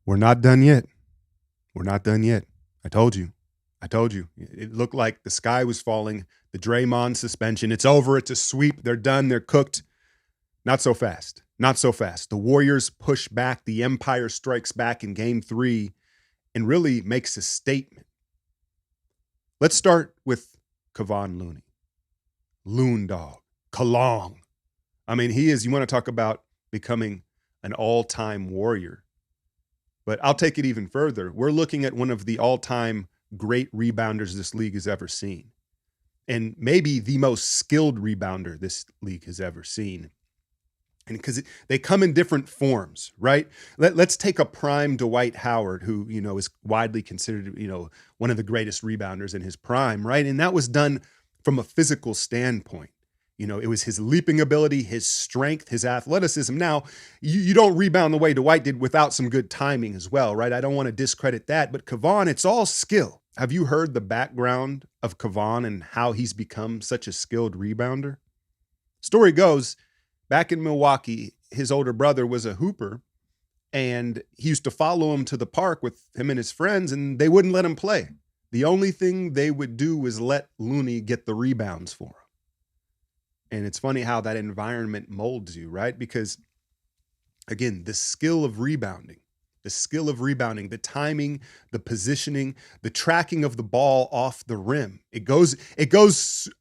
We're not done yet. We're not done yet. I told you. I told you. It looked like the sky was falling. The Draymond suspension. It's over. It's a sweep. They're done. They're cooked. Not so fast. Not so fast. The Warriors push back. The Empire strikes back in game 3 and really makes a statement. Let's start with Kevon Looney. Loon Dog. Kalong. I mean, he is, you want to talk about becoming an all-time Warrior. But I'll take it even further. We're looking at one of the all-time great rebounders this league has ever seen. And maybe the most skilled rebounder this league has ever seen. And because they come in different forms, right? Let's take a prime Dwight Howard, who, is widely considered, one of the greatest rebounders in his prime, right? And that was done from a physical standpoint. It was his leaping ability, his strength, his athleticism. Now, you don't rebound the way Dwight did without some good timing as well, right? I don't want to discredit that, but Kevon, it's all skill. Have you heard the background of Kevon and how he's become such a skilled rebounder? Story goes, back in Milwaukee, his older brother was a hooper, and he used to follow him to the park with him and his friends, and they wouldn't let him play. The only thing they would do was let Looney get the rebounds for him. And it's funny how that environment molds you, right? Because, again, the skill of rebounding, the timing, the positioning, the tracking of the ball off the rim. It goes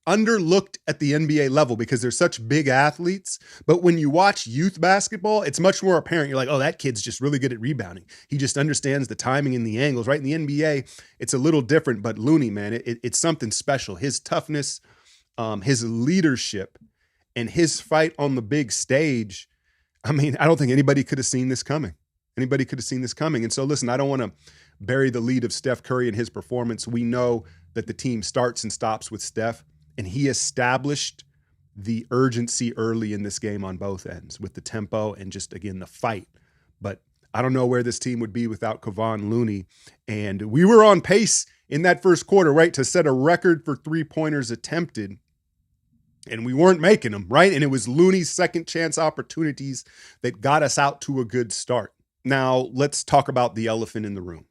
underlooked at the NBA level because they're such big athletes. But when you watch youth basketball, it's much more apparent. You're like, oh, that kid's just really good at rebounding. He just understands the timing and the angles, right? In the NBA, it's a little different. But Looney, man, it's something special. His toughness, his leadership, and his fight on the big stage. I mean, I don't think anybody could have seen this coming. And so, listen, I don't want to bury the lead of Steph Curry and his performance. We know that the team starts and stops with Steph, and he established the urgency early in this game on both ends with the tempo and just, again, the fight. But I don't know where this team would be without Kevon Looney. And we were on pace in that first quarter, right, to set a record for three-pointers attempted. And we weren't making them, right? And it was Looney's second chance opportunities that got us out to a good start. Now, let's talk about the elephant in the room.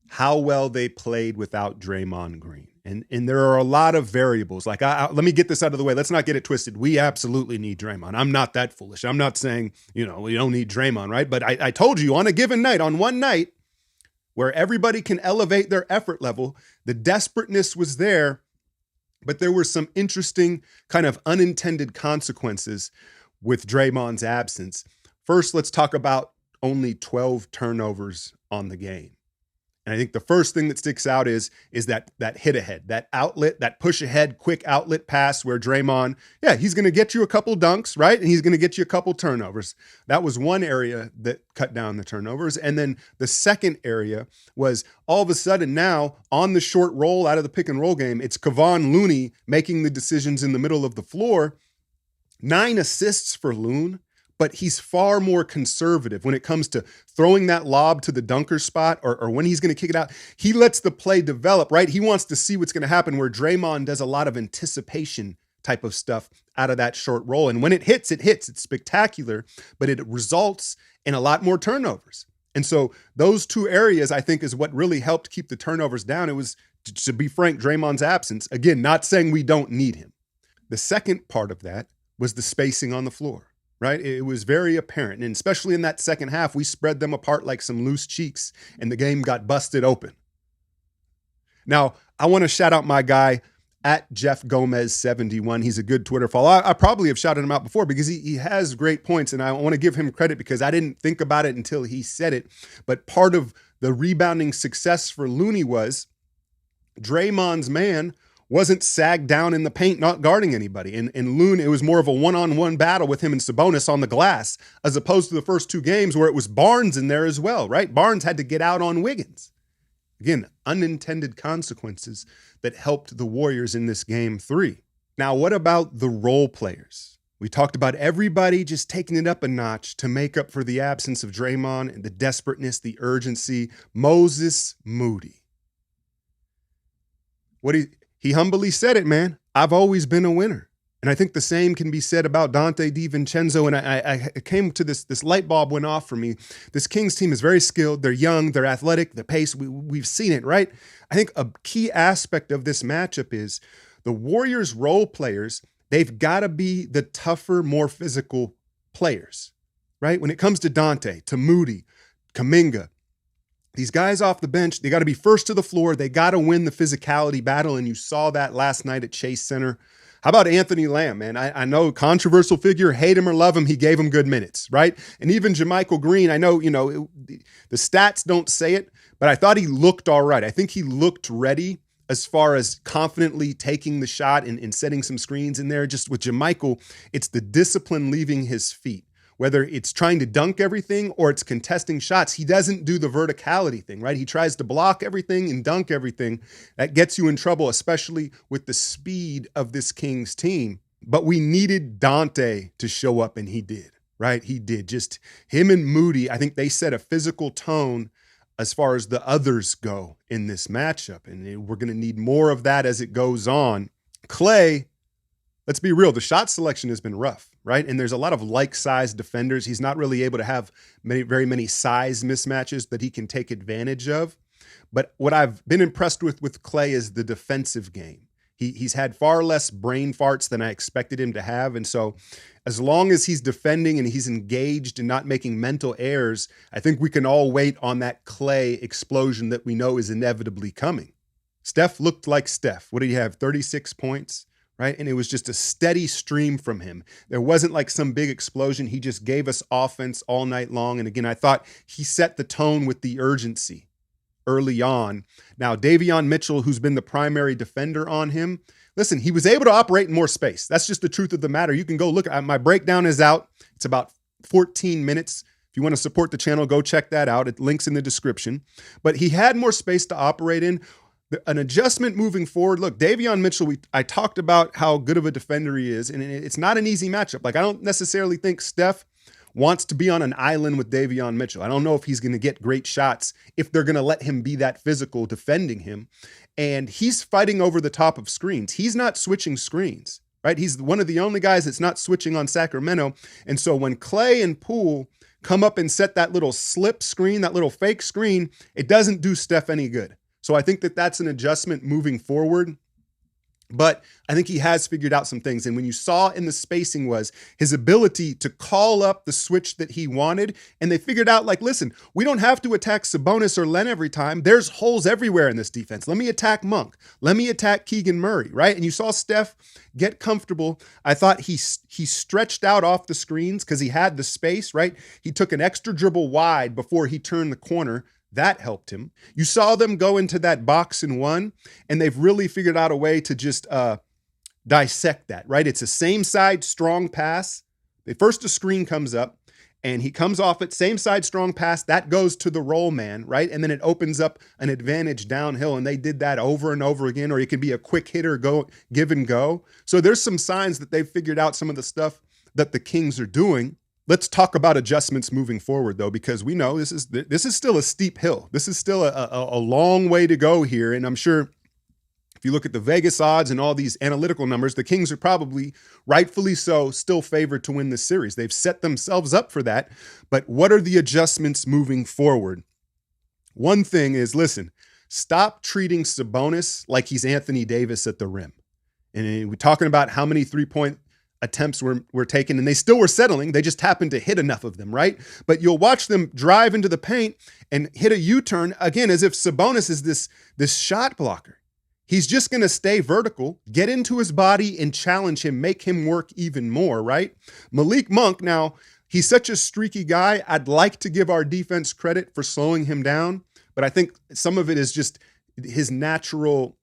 How well they played without Draymond Green. And there are a lot of variables. Like, let me get this out of the way. Let's not get it twisted. We absolutely need Draymond. I'm not that foolish. I'm not saying, we don't need Draymond, right? But I told you on a given night, on one night, where everybody can elevate their effort level, the desperateness was there. But there were some interesting kind of unintended consequences with Draymond's absence. First, let's talk about only 12 turnovers on the game. And I think the first thing that sticks out is that hit ahead, that outlet, that push ahead, quick outlet pass where Draymond, he's going to get you a couple dunks, right? And he's going to get you a couple turnovers. That was one area that cut down the turnovers. And then the second area was all of a sudden now on the short roll out of the pick and roll game, it's Kevon Looney making the decisions in the middle of the floor. 9 assists for Loon. But he's far more conservative when it comes to throwing that lob to the dunker spot or when he's going to kick it out. He lets the play develop, right? He wants to see what's going to happen, where Draymond does a lot of anticipation type of stuff out of that short roll. And when it hits, it hits. It's spectacular, but it results in a lot more turnovers. And so those two areas, I think, is what really helped keep the turnovers down. It was, to be frank, Draymond's absence. Again, not saying we don't need him. The second part of that was the spacing on the floor. Right? It was very apparent. And especially in that second half, we spread them apart like some loose cheeks and the game got busted open. Now, I want to shout out my guy at Jeff Gomez 71. He's a good Twitter follow. I probably have shouted him out before because he has great points, and I want to give him credit because I didn't think about it until he said it. But part of the rebounding success for Looney was Draymond's man wasn't sagged down in the paint, not guarding anybody. And Loon, it was more of a one-on-one battle with him and Sabonis on the glass, as opposed to the first two games where it was Barnes in there as well, right? Barnes had to get out on Wiggins. Again, unintended consequences that helped the Warriors in this game 3. Now, what about the role players? We talked about everybody just taking it up a notch to make up for the absence of Draymond and the desperateness, the urgency. Moses Moody. He humbly said it, man. I've always been a winner. And I think the same can be said about Dante DiVincenzo. And I came to this light bulb went off for me. This Kings team is very skilled. They're young. They're athletic. The pace, we've seen it, right? I think a key aspect of this matchup is the Warriors role players. They've got to be the tougher, more physical players, right? When it comes to Dante, to Moody, Kuminga, these guys off the bench, they got to be first to the floor. They got to win the physicality battle. And you saw that last night at Chase Center. How about Anthony Lamb, man? I know, controversial figure, hate him or love him, he gave him good minutes, right? And even JaMychal Green, I know, the stats don't say it, but I thought he looked all right. I think he looked ready as far as confidently taking the shot and setting some screens in there. Just with JaMychal, it's the discipline leaving his feet. Whether it's trying to dunk everything or it's contesting shots, he doesn't do the verticality thing, right? He tries to block everything and dunk everything. That gets you in trouble, especially with the speed of this Kings team. But we needed Dante to show up, and he did, right? He did. Just him and Moody, I think they set a physical tone as far as the others go in this matchup. And we're going to need more of that as it goes on. Klay, let's be real, the shot selection has been rough, right? And there's a lot of like-sized defenders. He's not really able to have very many size mismatches that he can take advantage of. But what I've been impressed with Klay is the defensive game. He's had far less brain farts than I expected him to have. And so as long as he's defending and he's engaged and not making mental errors, I think we can all wait on that Klay explosion that we know is inevitably coming. Steph looked like Steph. What did he have? 36 points, right? And it was just a steady stream from him. There wasn't like some big explosion. He just gave us offense all night long. And again, I thought he set the tone with the urgency early on. Now, Davion Mitchell, who's been the primary defender on him, listen, he was able to operate in more space. That's just the truth of the matter. You can go look. My breakdown is out. It's about 14 minutes. If you want to support the channel, go check that out. It links in the description. But he had more space to operate in. An adjustment moving forward. Look, Davion Mitchell, I talked about how good of a defender he is, and it's not an easy matchup. Like, I don't necessarily think Steph wants to be on an island with Davion Mitchell. I don't know if he's going to get great shots if they're going to let him be that physical defending him. And he's fighting over the top of screens. He's not switching screens, right? He's one of the only guys that's not switching on Sacramento. And so when Klay and Poole come up and set that little slip screen, that little fake screen, it doesn't do Steph any good. So I think that that's an adjustment moving forward. But I think he has figured out some things. And when you saw in the spacing was his ability to call up the switch that he wanted. And they figured out, like, listen, we don't have to attack Sabonis or Len every time. There's holes everywhere in this defense. Let me attack Monk. Let me attack Keegan Murray, right? And you saw Steph get comfortable. I thought he stretched out off the screens because he had the space, right? He took an extra dribble wide before he turned the corner. That helped him. You saw them go into that box and one, and they've really figured out a way to just dissect that, right? It's a same side strong pass. First a screen comes up, and he comes off it, same side strong pass. That goes to the roll man, right? And then it opens up an advantage downhill, and they did that over and over again, or it can be a quick hitter, give and go. So there's some signs that they've figured out some of the stuff that the Kings are doing. Let's talk about adjustments moving forward, though, because we know this is still a steep hill. This is still a long way to go here. And I'm sure if you look at the Vegas odds and all these analytical numbers, the Kings are probably, rightfully so, still favored to win this series. They've set themselves up for that. But what are the adjustments moving forward? One thing is, listen, stop treating Sabonis like he's Anthony Davis at the rim. And we're talking about how many three-point attempts were taken, and they still were settling. They just happened to hit enough of them, right? But you'll watch them drive into the paint and hit a U-turn, again, as if Sabonis is this shot blocker. He's just going to stay vertical, get into his body and challenge him, make him work even more, right? Malik Monk, now, he's such a streaky guy. I'd like to give our defense credit for slowing him down, but I think some of it is just his natural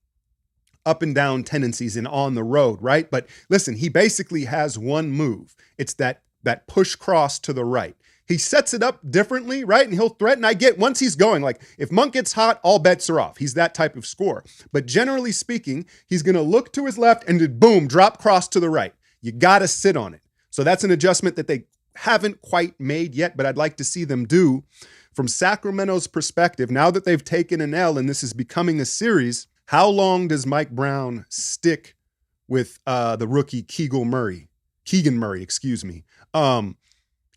up and down tendencies and on the road, right? But listen, he basically has one move. It's that push cross to the right. He sets it up differently, right? And he'll threaten. Once he's going, like if Monk gets hot, all bets are off. He's that type of scorer. But generally speaking, he's going to look to his left and then boom, drop cross to the right. You got to sit on it. So that's an adjustment that they haven't quite made yet, but I'd like to see them do. From Sacramento's perspective, now that they've taken an L and this is becoming a series, how long does Mike Brown stick with the rookie Keegan Murray, excuse me.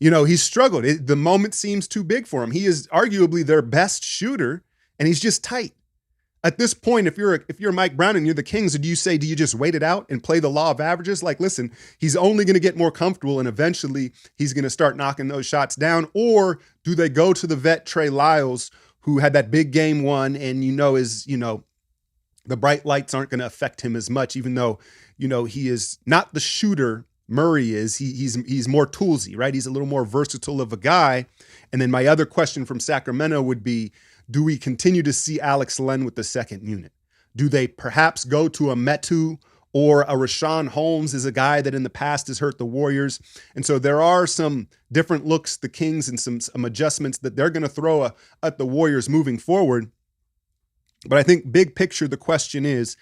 He's struggled. The moment seems too big for him. He is arguably their best shooter, and he's just tight. At this point, if you're Mike Brown and you're the Kings, do you just wait it out and play the law of averages? Like, listen, he's only going to get more comfortable and eventually he's going to start knocking those shots down. Or do they go to the vet Trey Lyles, who had that big game one and the bright lights aren't going to affect him as much, even though, he is not the shooter Murray is. He's more toolsy, right? He's a little more versatile of a guy. And then my other question from Sacramento would be, do we continue to see Alex Len with the second unit? Do they perhaps go to a Metu or a Rashawn Holmes is a guy that in the past has hurt the Warriors? And so there are some different looks, the Kings, and some adjustments that they're going to throw at the Warriors moving forward. But I think big picture, the question is,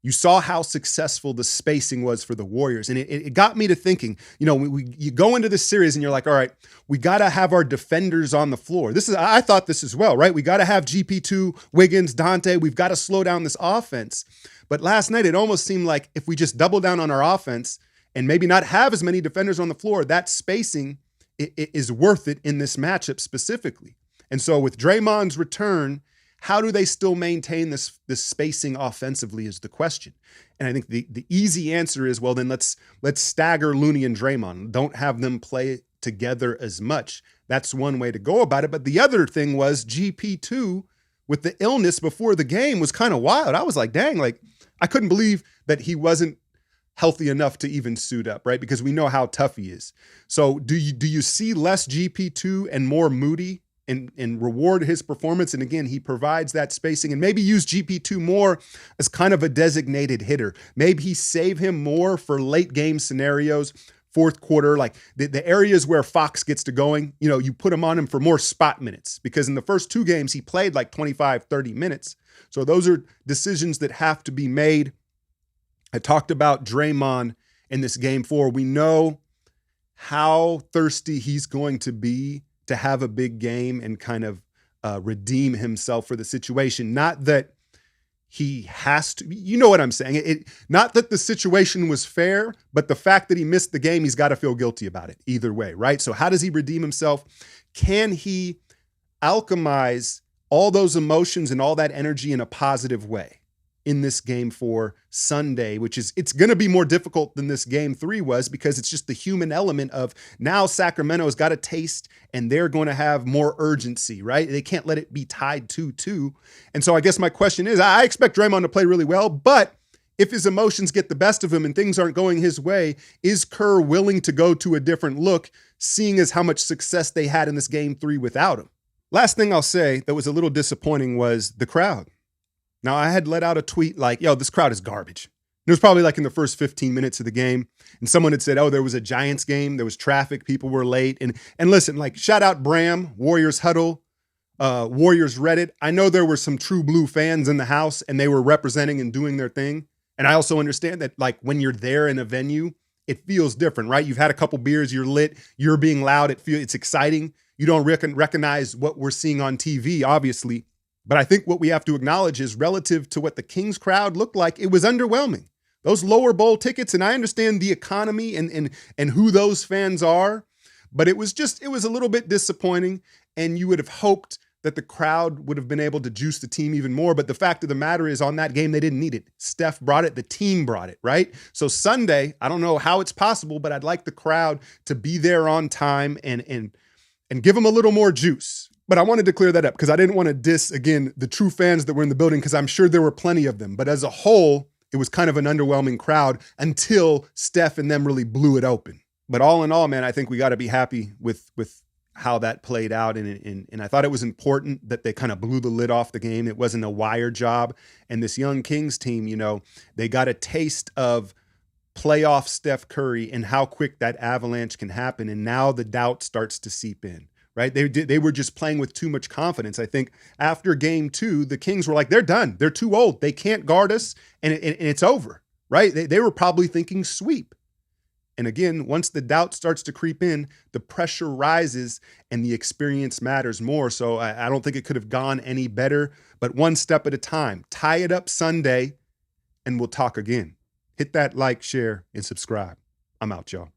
you saw how successful the spacing was for the Warriors. And it got me to thinking, you go into this series and you're like, all right, we got to have our defenders on the floor. I thought this as well, right? We got to have GP2, Wiggins, Dante. We've got to slow down this offense. But last night, it almost seemed like if we just double down on our offense and maybe not have as many defenders on the floor, that spacing is worth it in this matchup specifically. And so with Draymond's return, how do they still maintain this spacing offensively is the question. And I think the easy answer is, well, then let's stagger Looney and Draymond. Don't have them play together as much. That's one way to go about it. But the other thing was GP2 with the illness before the game was kind of wild. I was like, dang, I couldn't believe that he wasn't healthy enough to even suit up, right? Because we know how tough he is. So do you see less GP2 and more Moody and reward his performance? And again, he provides that spacing, and maybe use GP2 more as kind of a designated hitter. Maybe he save him more for late game scenarios, fourth quarter, like the areas where Fox gets to going, you put him on him for more spot minutes, because in the first two games, he played like 25, 30 minutes. So those are decisions that have to be made. I talked about Draymond in this game 4. We know how thirsty he's going to be to have a big game and kind of redeem himself for the situation. Not that he has to, you know what I'm saying? Not that the situation was fair, but the fact that he missed the game, he's got to feel guilty about it either way, right? So how does he redeem himself? Can he alchemize all those emotions and all that energy in a positive way in this game 4 Sunday, it's going to be more difficult than this game 3 was, because it's just the human element of now Sacramento's got a taste and they're going to have more urgency, right? They can't let it be tied 2-2. And so I guess my question is, I expect Draymond to play really well, but if his emotions get the best of him and things aren't going his way, is Kerr willing to go to a different look, seeing as how much success they had in this game 3 without him? Last thing I'll say that was a little disappointing was the crowd. Now, I had let out a tweet like, yo, this crowd is garbage. It was probably like in the first 15 minutes of the game. And someone had said, oh, there was a Giants game. There was traffic. People were late. And listen, shout out Bram, Warriors Huddle, Warriors Reddit. I know there were some true blue fans in the house and they were representing and doing their thing. And I also understand that when you're there in a venue, it feels different, right? You've had a couple beers, you're lit, you're being loud. It's exciting. You don't recognize what we're seeing on TV, obviously. But I think what we have to acknowledge is, relative to what the Kings crowd looked like, it was underwhelming. Those lower bowl tickets, and I understand the economy and who those fans are, but it was a little bit disappointing, and you would have hoped that the crowd would have been able to juice the team even more. But the fact of the matter is, on that game, they didn't need it. Steph brought it. The team brought it, right? So Sunday, I don't know how it's possible, but I'd like the crowd to be there on time and give them a little more juice. But I wanted to clear that up because I didn't want to diss, again, the true fans that were in the building, because I'm sure there were plenty of them. But as a whole, it was kind of an underwhelming crowd until Steph and them really blew it open. But all in all, man, I think we got to be happy with how that played out. And I thought it was important that they kind of blew the lid off the game. It wasn't a wire job. And this young Kings team, they got a taste of playoff Steph Curry and how quick that avalanche can happen. And now the doubt starts to seep in. Right? They were just playing with too much confidence. I think after game 2, the Kings were like, they're done. They're too old. They can't guard us. And it's over. Right? They were probably thinking sweep. And again, once the doubt starts to creep in, the pressure rises and the experience matters more. So I don't think it could have gone any better, but one step at a time. Tie it up Sunday and we'll talk again. Hit that like, share, and subscribe. I'm out, y'all.